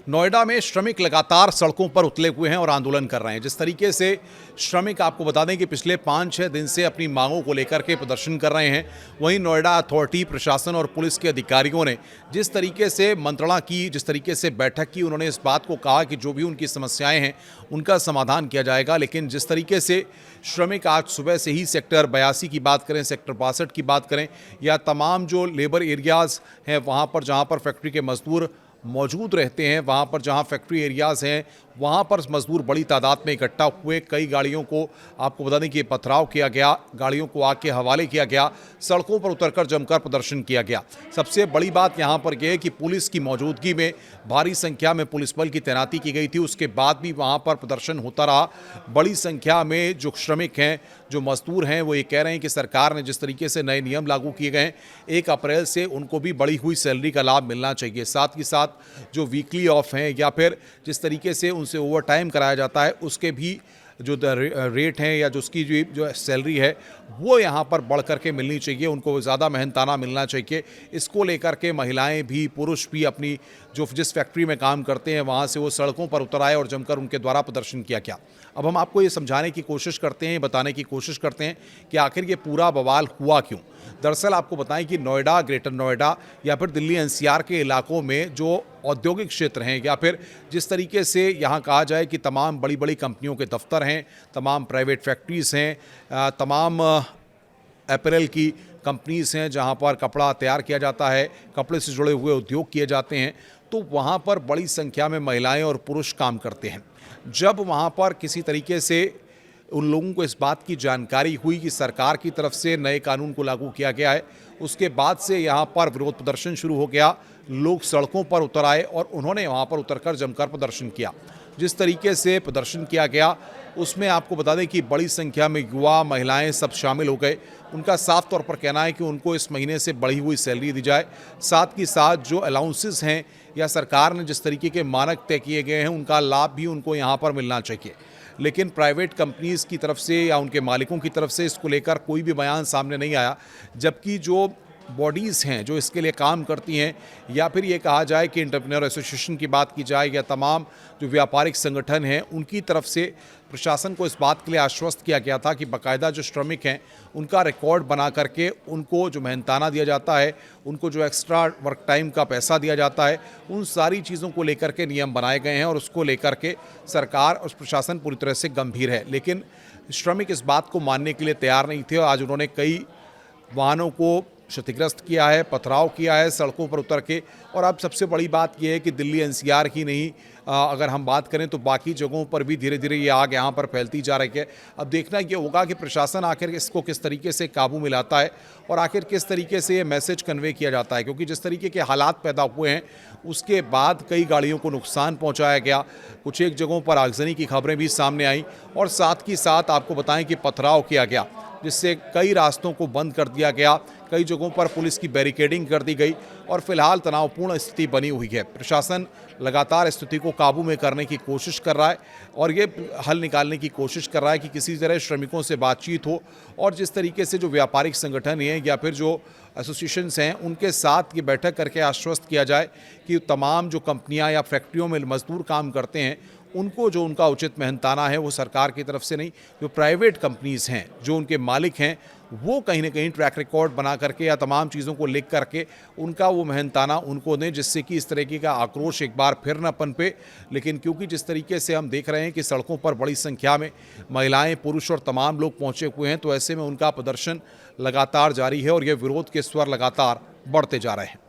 नोएडा में श्रमिक लगातार सड़कों पर उतरे हुए हैं और आंदोलन कर रहे हैं। जिस तरीके से श्रमिक, आपको बता दें कि पिछले 5-6 दिन से अपनी मांगों को लेकर के प्रदर्शन कर रहे हैं। वहीं नोएडा अथॉरिटी, प्रशासन और पुलिस के अधिकारियों ने जिस तरीके से मंत्रणा की, जिस तरीके से बैठक की, उन्होंने इस बात को कहा कि जो भी उनकी समस्याएं हैं उनका समाधान किया जाएगा। लेकिन जिस तरीके से श्रमिक आज सुबह से ही सेक्टर 82 की बात करें, सेक्टर 62 की बात करें, या तमाम जो लेबर एरियाज़ हैं वहाँ पर, जहाँ पर फैक्ट्री के मजदूर मौजूद रहते हैं, वहाँ पर जहाँ फैक्ट्री एरियाज़ हैं वहाँ पर मजदूर बड़ी तादाद में इकट्ठा हुए। कई गाड़ियों को, आपको बता दें कि पथराव किया गया, गाड़ियों को आग के हवाले किया गया, सड़कों पर उतरकर जमकर प्रदर्शन किया गया। सबसे बड़ी बात यहाँ पर यह है कि पुलिस की मौजूदगी में भारी संख्या में पुलिस बल की तैनाती की गई थी। उसके बाद भी वहाँ पर प्रदर्शन होता रहा। बड़ी संख्या में जो श्रमिक हैं, जो मजदूर हैं, वो ये कह रहे हैं कि सरकार ने जिस तरीके से नए नियम लागू किए गए हैं, 1 अप्रैल से उनको भी बढ़ी हुई सैलरी का लाभ मिलना चाहिए। साथ ही साथ जो वीकली ऑफ हैं या फिर जिस तरीके से उनसे ओवर टाइम कराया जाता है, उसके भी जो रेट हैं या जो उसकी जो सैलरी है वो यहाँ पर बढ़ करके मिलनी चाहिए, उनको ज़्यादा मेहनताना मिलना चाहिए। इसको लेकर के महिलाएं भी, पुरुष भी अपनी जिस फैक्ट्री में काम करते हैं वहाँ से वो सड़कों पर उतर आए और जमकर उनके द्वारा प्रदर्शन किया गया। अब हम आपको ये समझाने की कोशिश करते हैं, बताने की कोशिश करते हैं कि आखिर ये पूरा बवाल हुआ क्यों। दरअसल आपको बताएं कि नोएडा, ग्रेटर नोएडा या फिर दिल्ली एनसीआर के इलाकों में जो औद्योगिक क्षेत्र हैं, या फिर जिस तरीके से यहाँ कहा जाए कि तमाम बड़ी बड़ी कंपनियों के दफ्तर हैं, तमाम प्राइवेट फैक्ट्रीज़ हैं, तमाम अपैरल की कंपनीज़ हैं जहाँ पर कपड़ा तैयार किया जाता है, कपड़े से जुड़े हुए उद्योग किए जाते हैं, तो वहाँ पर बड़ी संख्या में महिलाएं और पुरुष काम करते हैं। जब वहाँ पर किसी तरीके से उन लोगों को इस बात की जानकारी हुई कि सरकार की तरफ से नए कानून को लागू किया गया है, उसके बाद से यहाँ पर विरोध प्रदर्शन शुरू हो गया। लोग सड़कों पर उतर आए और उन्होंने वहाँ पर उतरकर जमकर प्रदर्शन किया। जिस तरीके से प्रदर्शन किया गया उसमें आपको बता दें कि बड़ी संख्या में युवा, महिलाएं सब शामिल हो गए। उनका साफ तौर पर कहना है कि उनको इस महीने से बढ़ी हुई सैलरी दी जाए, साथ ही साथ जो अलाउंसेस हैं या सरकार ने जिस तरीके के मानक तय किए गए हैं उनका लाभ भी उनको यहाँ पर मिलना चाहिए। लेकिन प्राइवेट कंपनीज़ की तरफ से या उनके मालिकों की तरफ से इसको लेकर कोई भी बयान सामने नहीं आया, जबकि जो बॉडीज़ हैं जो इसके लिए काम करती हैं, या फिर ये कहा जाए कि एंटरप्रेन्योर एसोसिएशन की बात की जाए या तमाम जो व्यापारिक संगठन हैं, उनकी तरफ से प्रशासन को इस बात के लिए आश्वस्त किया गया था कि बाकायदा जो श्रमिक हैं उनका रिकॉर्ड बना करके उनको जो मेहनताना दिया जाता है, उनको जो एक्स्ट्रा वर्क टाइम का पैसा दिया जाता है, उन सारी चीज़ों को लेकर के नियम बनाए गए हैं और उसको लेकर के सरकार और प्रशासन पूरी तरह से गंभीर है। लेकिन श्रमिक इस बात को मानने के लिए तैयार नहीं थे और आज उन्होंने कई वाहनों को क्षतिग्रस्त किया है, पथराव किया है सड़कों पर उतर के। और अब सबसे बड़ी बात यह है कि दिल्ली एनसीआर की नहीं, अगर हम बात करें तो बाकी जगहों पर भी धीरे धीरे ये आग यहाँ पर फैलती जा रही है। अब देखना ये होगा कि प्रशासन आखिर इसको किस तरीके से काबू में लाता है और आखिर किस तरीके से ये मैसेज कन्वे किया जाता है, क्योंकि जिस तरीके के हालात पैदा हुए हैं उसके बाद कई गाड़ियों को नुकसान पहुँचाया गया, कुछ एक जगहों पर आगजनी की खबरें भी सामने आईं और साथ ही साथ आपको बताएं कि पथराव किया गया, जिससे कई रास्तों को बंद कर दिया गया, कई जगहों पर पुलिस की बैरिकेडिंग कर दी गई और फिलहाल तनावपूर्ण स्थिति बनी हुई है। प्रशासन लगातार स्थिति को काबू में करने की कोशिश कर रहा है और ये हल निकालने की कोशिश कर रहा है कि किसी तरह श्रमिकों से बातचीत हो और जिस तरीके से जो व्यापारिक संगठन हैं या फिर जो एसोसिएशंस हैं उनके साथ ये बैठक करके आश्वस्त किया जाए कि तमाम जो कंपनियां या फैक्ट्रियों में मजदूर काम करते हैं उनको जो उनका उचित मेहनताना है वो सरकार की तरफ से नहीं, जो प्राइवेट कंपनीज़ हैं, जो उनके मालिक हैं, वो कहीं ना कहीं ट्रैक रिकॉर्ड बना करके या तमाम चीज़ों को लिख करके उनका वो मेहनताना उनको दें, जिससे कि इस तरीके का आक्रोश एक बार फिर न पनपे। लेकिन क्योंकि जिस तरीके से हम देख रहे हैं कि सड़कों पर बड़ी संख्या में महिलाएं, पुरुष और तमाम लोग पहुँचे हुए हैं, तो ऐसे में उनका प्रदर्शन लगातार जारी है और ये विरोध के स्वर लगातार बढ़ते जा रहे हैं।